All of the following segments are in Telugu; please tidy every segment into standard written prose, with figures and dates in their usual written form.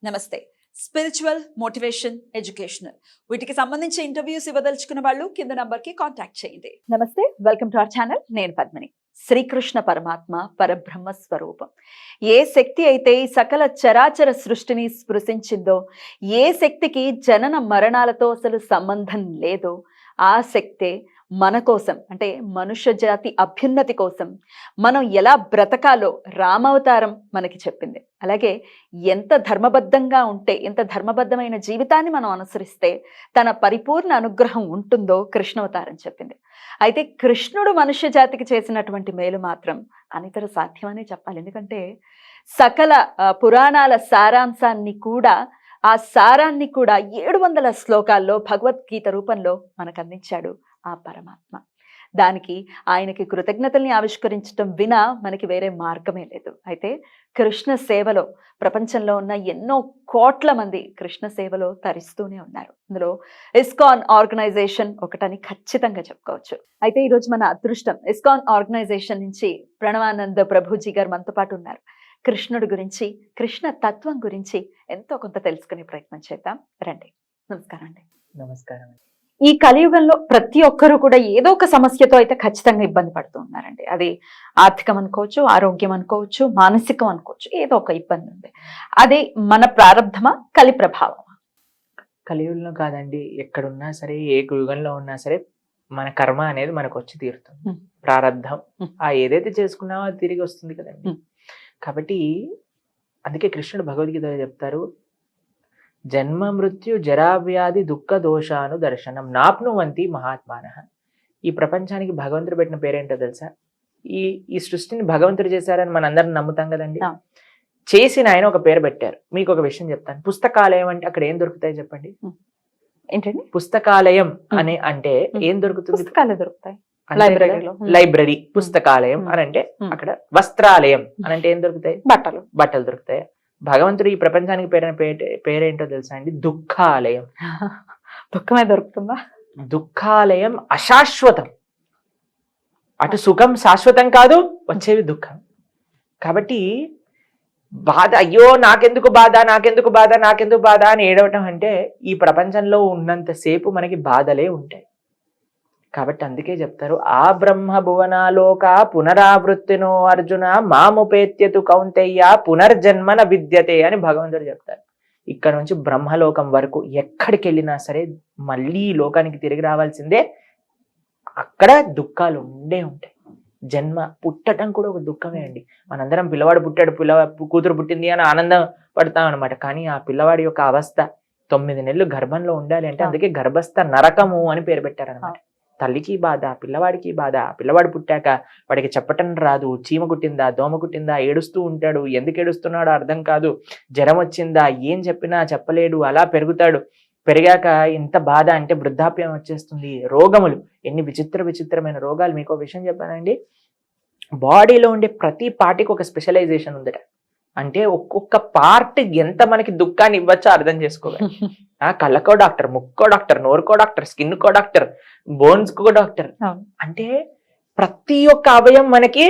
నమస్తే. స్పిరిచువల్, మోటివేషన్, ఎడ్యుకేషనల్ వీటికి సంబంధించి ఇంటర్వ్యూస్ ఇవ్వదలుచుకున్న వాళ్ళు కింద నంబర్కి కాంటాక్ట్ చేయండి. నమస్తే, వెల్కమ్ టు అవర్ ఛానల్. నేను పద్మిని. శ్రీకృష్ణ పరమాత్మ పరబ్రహ్మ స్వరూపం. ఏ శక్తి అయితే ఈ సకల చరాచర సృష్టిని స్పృశించిందో, ఏ శక్తికి జనన మరణాలతో అసలు సంబంధం లేదో, ఆ శక్తే మన కోసం, అంటే మనుష్య జాతి అభ్యున్నతి కోసం మనం ఎలా బ్రతకాలో రామావతారం మనకి చెప్పింది. అలాగే ఎంత ధర్మబద్ధంగా ఉంటే, ఎంత ధర్మబద్ధమైన జీవితాన్ని మనం అనుసరిస్తే తన పరిపూర్ణ అనుగ్రహం ఉంటుందో కృష్ణావతారం చెప్పింది. అయితే కృష్ణుడు మనుష్య జాతికి చేసినటువంటి మేలు మాత్రం అనితర సాధ్యమనే చెప్పాలి. ఎందుకంటే సకల పురాణాల సారాంశాన్ని కూడా, ఆ సారాన్ని కూడా 700 శ్లోకాల్లో భగవద్గీత రూపంలో మనకు అందించాడు ఆ పరమాత్మ. దానికి ఆయనకి కృతజ్ఞతల్ని ఆవిష్కరించడం వినా మనకి వేరే మార్గమే లేదు. అయితే కృష్ణ సేవలో ప్రపంచంలో ఉన్న ఎన్నో కోట్ల మంది కృష్ణ సేవలో తరిస్తూనే ఉన్నారు. అందులో ఇస్కాన్ ఆర్గనైజేషన్ ఒకటని ఖచ్చితంగా చెప్పుకోవచ్చు. అయితే ఈరోజు మన అదృష్టం, ఇస్కాన్ ఆర్గనైజేషన్ నుంచి ప్రణవానంద ప్రభుజీ గారు మనతో పాటు ఉన్నారు. కృష్ణుడి గురించి, కృష్ణ తత్వం గురించి ఎంతో కొంత తెలుసుకునే ప్రయత్నం చేద్దాం. రండి. నమస్కారం అండి. నమస్కారం. ఈ కలియుగంలో ప్రతి ఒక్కరూ కూడా ఏదో ఒక సమస్యతో అయితే ఖచ్చితంగా ఇబ్బంది పడుతూ ఉన్నారండి. అది ఆర్థికం అనుకోవచ్చు, ఆరోగ్యం అనుకోవచ్చు, మానసికం అనుకోవచ్చు, ఏదో ఒక ఇబ్బంది ఉంది. అది మన ప్రారంధమా, కలి ప్రభావమా? కలియుగంలో కాదండి, ఎక్కడున్నా సరే, ఏ యుగంలో ఉన్నా సరే మన కర్మ అనేది మనకు వచ్చి తీరుతుంది. ప్రారంధం ఆ ఏదైతే చేసుకున్నామో అది తిరిగి వస్తుంది కదండి. కాబట్టి అందుకే కృష్ణుడు భగవద్గీతలో చెప్తారు, జన్మ మృత్యు జరావ్యాధి దుఃఖ దోషాను దర్శనం నాప్నువంతి మహాత్మాన. ఈ ప్రపంచానికి భగవంతుడు పెట్టిన పేరేంటో తెలుసా? ఈ సృష్టిని భగవంతుడు చేశారని మనందరం నమ్ముతాం కదండి. చేసిన ఆయన ఒక పేరు పెట్టారు. మీకు ఒక విషయం చెప్తాను. పుస్తకాలయం అంటే అక్కడ ఏం దొరుకుతాయి చెప్పండి? ఏంటండి పుస్తకాలయం అని అంటే ఏం దొరుకుతుంది? పుస్తకాలు దొరుకుతాయి. లైబ్రరీ. పుస్తకాలయం అని అంటే అక్కడ వస్త్రాలయం అని అంటే ఏం దొరుకుతాయి? బట్టలు దొరుకుతాయి. భగవంతుడు ఈ ప్రపంచానికి పేరేంటో తెలుసా అండి? దుఃఖాలయం. దుఃఖమే దొరుకుతుందా? దుఃఖాలయం అశాశ్వతం. అటు సుఖం శాశ్వతం కాదు, వచ్చేవి దుఃఖం. కాబట్టి బాధ, అయ్యో నాకెందుకు బాధ, నాకెందుకు బాధ, నాకెందుకు బాధ అని ఏడవటం అంటే ఈ ప్రపంచంలో ఉన్నంతసేపు మనకి బాధలే ఉంటాయి. కాబట్టి అందుకే చెప్తారు, ఆ బ్రహ్మ భువనాలోక పునరావృత్తినో అర్జున మాముపేత్యతు కౌంతేయ పునర్జన్మన విద్యతే అని భగవంతుడు చెప్తారు. ఇక్కడ నుంచి బ్రహ్మలోకం వరకు ఎక్కడికి వెళ్ళినా సరే మళ్ళీ ఈ లోకానికి తిరిగి రావాల్సిందే. అక్కడ దుఃఖాలు ఉండే ఉంటాయి. జన్మ, పుట్టడం కూడా ఒక దుఃఖమే అండి. మనందరం పిల్లవాడు పుట్టాడు, కూతురు పుట్టింది అని ఆనందం పడతాం అనమాట. కానీ ఆ పిల్లవాడి యొక్క అవస్థ 9 నెలలు గర్భంలో ఉండాలి అంటే అందుకే గర్భస్థ నరకము అని పేరు పెట్టారనమాట. తల్లికి బాధ, పిల్లవాడికి బాధ. పిల్లవాడు పుట్టాక వాడికి చెప్పటం రాదు, చీమ కుట్టిందా, దోమ కుట్టిందా, ఏడుస్తూ ఉంటాడు. ఎందుకు ఏడుస్తున్నాడో అర్థం కాదు, జ్వరం వచ్చిందా, ఏం చెప్పినా చెప్పలేడు, అలా పెరుగుతాడు. పెరిగాక ఇంత బాధ అంటే వృద్ధాప్యం వచ్చేస్తుంది. రోగములు, ఎన్ని విచిత్రమైన రోగాలు. మీకు ఒక విషయం చెప్పానండి, బాడీలో ఉండే ప్రతి పార్టీకి ఒక స్పెషలైజేషన్ ఉందట. అంటే ఒక్కొక్క పార్ట్ ఎంత మనకి దుఃఖాన్ని ఇవ్వచ్చో అర్థం చేసుకోవాలి. కళ్ళకో డాక్టర్, ముక్కో డాక్టర్, నోరుకో డాక్టర్, స్కిన్ కో డాక్టర్, బోన్స్ కో డాక్టర్. అంటే ప్రతి ఒక్క అవయం మనకి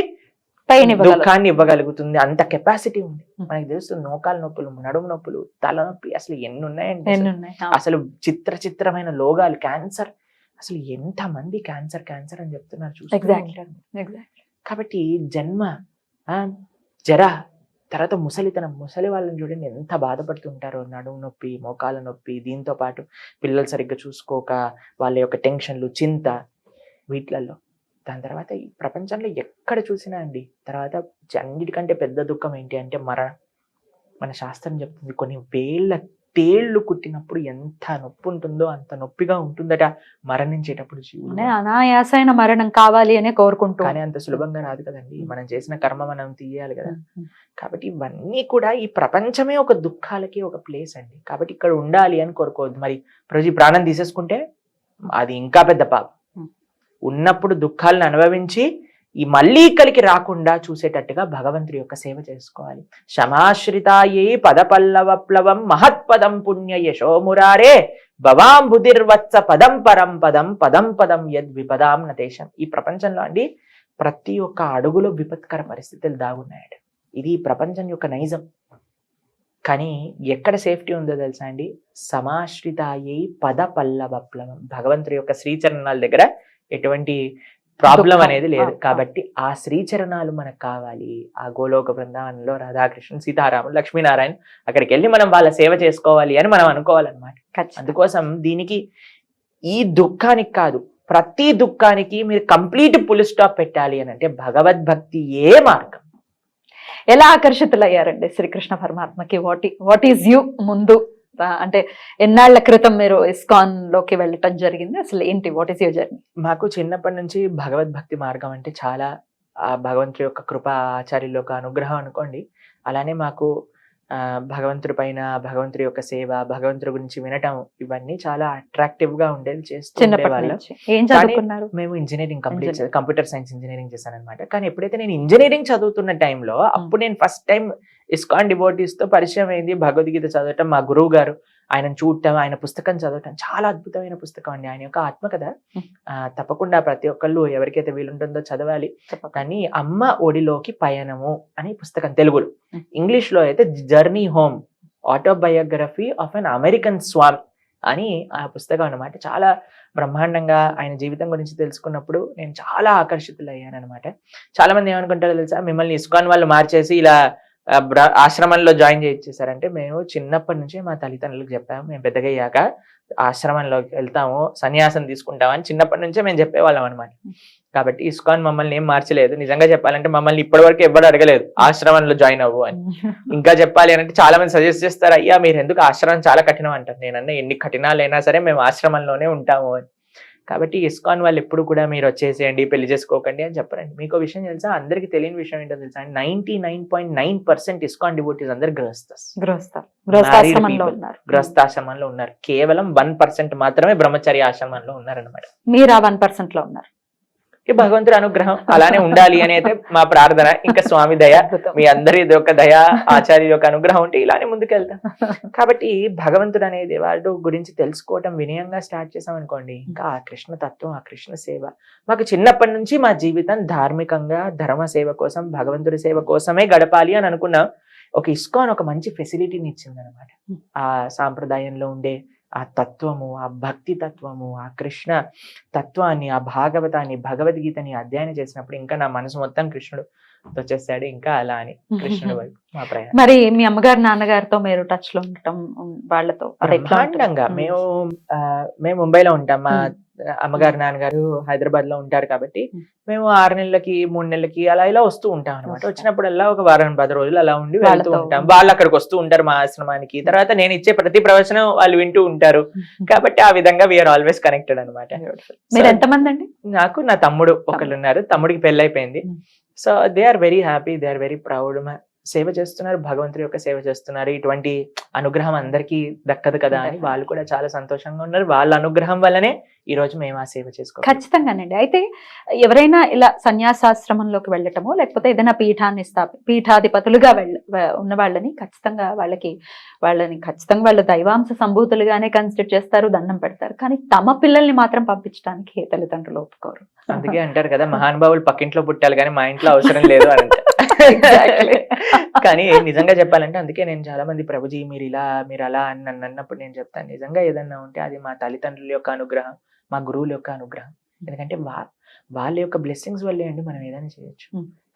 దుఃఖాన్ని ఇవ్వగలుగుతుంది. అంత కెపాసిటీ ఉంది. మనకి తెలుస్తుంది మోకాలు నొప్పులు, నడుము నొప్పులు, తలనొప్పి, అసలు ఎన్ని ఉన్నాయండి. అసలు చిత్రమైన లోగాలు, క్యాన్సర్. అసలు ఎంత మంది క్యాన్సర్ అని చెప్తున్నారు చూస్తారు. కాబట్టి జన్మ, జర, తర్వాత ముసలితనం. ముసలి వాళ్ళని చూడండి ఎంత బాధపడుతుంటారో. నడుము నొప్పి, మోకాల నొప్పి, దీంతో పాటు పిల్లలు సరిగ్గా చూసుకోక వాళ్ళ యొక్క టెన్షన్లు, చింత, వీటిలలో. దాని తర్వాత ఈ ప్రపంచంలో ఎక్కడ చూసినా అండి, తర్వాత అన్నిటికంటే పెద్ద దుఃఖం ఏంటి అంటే మరణం. మన శాస్త్రం చెప్తుంది, కొన్ని వేల తేళ్లు కుట్టినప్పుడు ఎంత నొప్పి ఉంటుందో అంత నొప్పిగా ఉంటుందట మరణించేటప్పుడు. జీవుడు అనాయాసైన మరణం కావాలి అనే కోరుకుంటాం, కానీ అంత సులభంగా రాదు కదండి. మనం చేసిన కర్మ మనం తీయాలి కదా. కాబట్టి ఇవన్నీ కూడా, ఈ ప్రపంచమే ఒక దుఃఖాలకి ఒక ప్లేస్ అండి. కాబట్టి ఇక్కడ ఉండాలి అని కోరుకోవద్దు. మరి ప్రజీ ప్రాణం తీసేసుకుంటే అది ఇంకా పెద్ద పాపం. ఉన్నప్పుడు దుఃఖాలను అనుభవించి ఈ మళ్ళీ ఇక్కడికి రాకుండా చూసేటట్టుగా భగవంతుడి యొక్క సేవ చేసుకోవాలి. శమాశ్రితాయే పదపల్లవప్లవం మహత్పదం పుణ్య యశోమురారే భవాంబుదిర్వత్స పదం పరం పదం పదం పదం యద్విపదాం నదేశం. ఈ ప్రపంచంలో అండి ప్రతి ఒక్క అడుగులో విపత్కర పరిస్థితులు దాగున్నాయట. ఇది ప్రపంచం యొక్క నైజం. కానీ ఎక్కడ సేఫ్టీ ఉందో తెలుసా అండి? సమాశ్రితాయై పద పల్లవప్లవం. భగవంతుడి యొక్క శ్రీచరణాల దగ్గర ఎటువంటి ప్రాబ్లం దుఃఖం. అనేది లేదు. ఆ. కాబట్టి ఆ శ్రీచరణాలు మనకు కావాలి. ఆ గోలోక బృందావనంలో రాధాకృష్ణ సీతారాములు లక్ష్మీనారాయణ అక్కడికి వెళ్ళి మనం వాళ్ళ సేవ చేసుకోవాలి అని మనం అనుకోవాలన్నమాట. ఖచ్చితంగా. అందుకోసం దీనికి ఈ దుఃఖానికి కాదు, ప్రతి దుఃఖానికి మీరు కంప్లీట్ ఫుల్ స్టాప్ పెట్టాలి అని అంటే భగవద్భక్తి ఏ మార్గం. ఎలా ఆకర్షితులయ్యారండి శ్రీకృష్ణ పరమాత్మకి? వాట్ ఈజ్ యూ ముందు అంటే ఎన్నాళ్ల క్రితం మీరు ఇస్కాన్ లోకి వెళ్ళటం జరిగింది? అసలు ఏంటి, వాట్ ఈస్ యువర్ జర్నీ? మాకు చిన్నప్పటి నుంచి భగవద్భక్తి మార్గం అంటే చాలా ఆ భగవంతుడి యొక్క కృప, ఆచార్యుల యొక్క అనుగ్రహం అనుకోండి. అలానే మాకు భగవంతుడి పైన, భగవంతుడి యొక్క సేవ, భగవంతుడి గురించి వినటం, ఇవన్నీ చాలా అట్రాక్టివ్ గా ఉండేది, చేస్తూ చిన్నప్పటి ఉండేవాళ్ళం. నుంచి ఏం చదువుకున్నారు? మేము engineering complete computer science engineering చేశాను అనమాట. కానీ ఎప్పుడైతే నేను ఇంజనీరింగ్ చదువుతున్న టైంలో అప్పుడు నేను ఫస్ట్ టైం ఇస్కాన్ డివోటీస్ తో పరిచయం అయింది. భగవద్గీత చదవటం, మా గురువు గారు ఆయనను చూడటం, ఆయన పుస్తకం చదవటం, చాలా అద్భుతమైన పుస్తకం అండి. ఆయన యొక్క ఆత్మకథ తప్పకుండా ప్రతి ఒక్కళ్ళు ఎవరికైతే వీలుంటుందో చదవాలి. కానీ అమ్మ ఒడిలోకి పయనము అని పుస్తకం తెలుగులో, ఇంగ్లీష్ లో అయితే journey home, autobiography of an American Swami అని ఆ పుస్తకం అన్నమాట. చాలా బ్రహ్మాండంగా ఆయన జీవితం గురించి తెలుసుకున్నప్పుడు నేను చాలా ఆకర్షితులయ్యాను అనమాట. చాలా మంది ఏమనుకుంటారో తెలుసా, మిమ్మల్ని ఇస్కాన్ వాళ్ళు మార్చేసి ఇలా ఆశ్రమంలో జాయిన్ చేయించేసారంటే, మేము చిన్నప్పటి నుంచే మా తల్లిదండ్రులకు చెప్పాము, మేము పెద్దగా అయ్యాక ఆశ్రమంలోకి వెళ్తాము, సన్యాసం తీసుకుంటామని చిన్నప్పటి నుంచే మేము చెప్పేవాళ్ళం అనమాట. కాబట్టి ఇస్కాన్ మమ్మల్ని ఏం మార్చలేదు. నిజంగా చెప్పాలంటే మమ్మల్ని ఇప్పటివరకు ఎవ్వరు అడగలేదు ఆశ్రమంలో జాయిన్ అవ్వు అని. ఇంకా చెప్పాలి అని అంటే చాలా మంది సజెస్ట్ చేస్తారు, అయ్యా మీరు ఎందుకు ఆశ్రమం చాలా కఠినం అంటారు. నేనన్నా ఎన్ని కఠినాలైనా సరే మేము ఆశ్రమంలోనే ఉంటాము అని. కాబట్టి ఇస్కాన్ వాళ్ళు ఎప్పుడు కూడా మీరు వచ్చేసేయండి, పెళ్లి చేసుకోకండి అని చెప్పరండి. మీకు విషయం తెలుసా, అందరికి తెలియని విషయం ఏంటో తెలుసా, 99.9% ఇస్కాన్ డివోటీస్ అందరు గృహస్థాశ్రమంలో ఉన్నారు. కేవలం 1% మాత్రమే బ్రహ్మచర్య ఆశ్రమంలో ఉన్నారనమాట. మీరు ఆ 1% లో ఉన్నారు. భగవంతుడి అనుగ్రహం అలానే ఉండాలి అని అయితే మా ప్రార్థన. ఇంకా స్వామి దయ, మీ అందరి యొక్క దయ, ఆచార్య యొక్క అనుగ్రహం ఉంటే ఇలానే ముందుకెళ్తాం. కాబట్టి భగవంతుడు అనేది వాడు గురించి తెలుసుకోవటం వినయంగా స్టార్ట్ చేసాం అనుకోండి, ఇంకా ఆ కృష్ణ తత్వం, ఆ కృష్ణ సేవ మాకు చిన్నప్పటి నుంచి మా జీవితం ధార్మికంగా ధర్మ సేవ కోసం, భగవంతుడి సేవ కోసమే గడపాలి అని అనుకున్నాం. ఒక ఇస్కాన్ ఒక మంచి ఫెసిలిటీని ఇచ్చింది అనమాట. ఆ సాంప్రదాయంలో ఉండే ఆ తత్వము, ఆ భక్తి తత్వము, ఆ కృష్ణ తత్వాన్ని, ఆ భాగవతాన్ని, భగవద్గీతని అధ్యయనం చేసినప్పుడు ఇంకా నా మనసు మొత్తం కృష్ణుడు వచ్చేస్తాడు. ఇంకా అలా అని కృష్ణుడు వైపు మా ప్రయాణం. మరి మీ అమ్మగారు, నాన్నగారితో మీరు టచ్ లో ఉండటం, వాళ్ళతో బ్రహ్మాండంగా మేము ముంబైలో ఉంటాం. మా అమ్మగారు, నాన్నగారు హైదరాబాద్ లో ఉంటారు. కాబట్టి మేము 6 నెలలకి 3 నెలలకి అలా ఇలా వస్తూ ఉంటాం అనమాట. వచ్చినప్పుడల్లా ఒక 10 రోజులు అలా ఉండి వెళ్తూ ఉంటాం. వాళ్ళు అక్కడికి వస్తూ ఉంటారు మా ఆశ్రమానికి. తర్వాత నేను ఇచ్చే ప్రతి ప్రవచనం వాళ్ళు వింటూ ఉంటారు. కాబట్టి ఆ విధంగా వీఆర్ ఆల్వేస్ కనెక్టెడ్ అనమాట. మీరు ఎంతమంది అండి? నాకు నా తమ్ముడు ఒకళ్ళు ఉన్నారు. తమ్ముడికి పెళ్ళైపోయింది. So they are very happy, they are very proud. సేవ చేస్తున్నారు, భగవంతుడి యొక్క సేవ చేస్తున్నారు. ఇటువంటి అనుగ్రహం అందరికీ దక్కదు కదా అని వాళ్ళు కూడా చాలా సంతోషంగా ఉన్నారు. వాళ్ళ అనుగ్రహం వల్లనే ఈ రోజు మేము ఆ సేవ చేసుకోవాలి. ఖచ్చితంగానండి. అయితే ఎవరైనా ఇలా సన్యాసాశ్రమంలోకి వెళ్ళటమో, లేకపోతే ఏదైనా పీఠాధిపతులుగా ఉన్న వాళ్ళని ఖచ్చితంగా వాళ్ళ దైవాంశ సంభూతులుగానే కన్సిడర్ చేస్తారు, దండం పెడతారు. కానీ తమ పిల్లల్ని మాత్రం పంపించడానికి తల్లిదండ్రులు ఒప్పుకోరు. అందుకే అంటారు కదా, మహానుభావులు పక్కింట్లో పుట్టాలి కానీ మా ఇంట్లో అవసరం లేదు అని. కానీ నిజంగా చెప్పాలంటే అందుకే నేను చాలా మంది, ప్రభుజీ మీరు అలా అని నన్ను అన్నప్పుడు నేను చెప్తాను, నిజంగా ఏదన్నా ఉంటే అది మా తల్లిదండ్రుల యొక్క అనుగ్రహం, మా గురువుల యొక్క అనుగ్రహం. ఎందుకంటే వాళ్ళ యొక్క బ్లెస్సింగ్స్ వల్లే అండి మనం ఏదైనా చేయొచ్చు.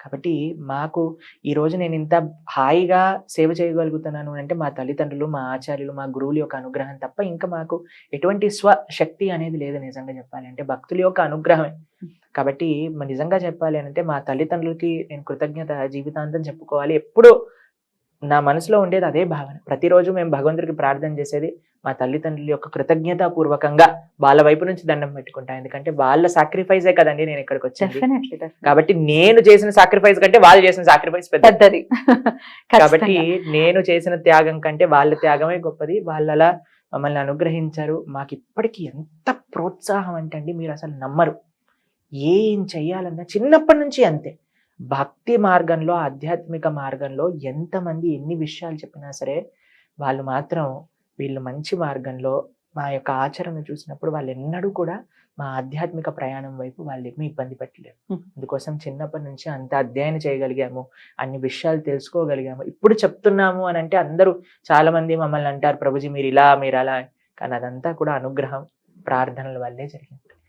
కాబట్టి మాకు ఈ రోజు నేను ఇంత హాయిగా సేవ చేయగలుగుతున్నాను అంటే మా తల్లిదండ్రులు, మా ఆచార్యులు, మా గురువుల యొక్క అనుగ్రహం తప్ప ఇంకా మాకు ఎటువంటి స్వశక్తి అనేది లేదు. నిజంగా చెప్పాలి అంటే భక్తుల యొక్క అనుగ్రహమే. కాబట్టి నిజంగా చెప్పాలి అంటే మా తల్లిదండ్రులకి నేను కృతజ్ఞత జీవితాంతం చెప్పుకోవాలి. ఎప్పుడు నా మనసులో ఉండేది అదే భావన. ప్రతిరోజు మేము భగవంతుడికి ప్రార్థన చేసేది మా తల్లిదండ్రుల యొక్క కృతజ్ఞత పూర్వకంగా వాళ్ళ వైపు నుంచి దండం పెట్టుకుంటా. ఎందుకంటే వాళ్ళ సాక్రిఫైజే కదండి నేను ఇక్కడికి వచ్చింది. కాబట్టి నేను చేసిన సాక్రిఫైస్ కంటే వాళ్ళు చేసిన సాక్రిఫైస్ పెద్దది. కాబట్టి నేను చేసిన త్యాగం కంటే వాళ్ళ త్యాగమే గొప్పది. వాళ్ళలా మమ్మల్ని అనుగ్రహించారు. మాకు ఇప్పటికీ ఎంత ప్రోత్సాహం అంటే అండి మీరు అసలు నమ్మరు. ఏం చెయ్యాలన్నా చిన్నప్పటి నుంచి అంతే. భక్తి మార్గంలో, ఆధ్యాత్మిక మార్గంలో ఎంతమంది ఎన్ని విషయాలు చెప్పినా సరే వాళ్ళు మాత్రం వీళ్ళు మంచి మార్గంలో మా యొక్క ఆచరణ చూసినప్పుడు వాళ్ళు ఎన్నడూ కూడా మా ఆధ్యాత్మిక ప్రయాణం వైపు వాళ్ళు ఏమీ ఇబ్బంది పెట్టలేదు. Hmm. అందుకోసం చిన్నప్పటి నుంచి అంత అధ్యయనం చేయగలిగాము, అన్ని విషయాలు తెలుసుకోగలిగాము. ఇప్పుడు చెప్తున్నాము అని అంటే అందరూ చాలా మంది మమ్మల్ని అంటారు, ప్రభుజీ మీరు ఇలా మీరు అలా, కానీ అదంతా కూడా అనుగ్రహం, ప్రార్థనల వల్లే జరిగింది.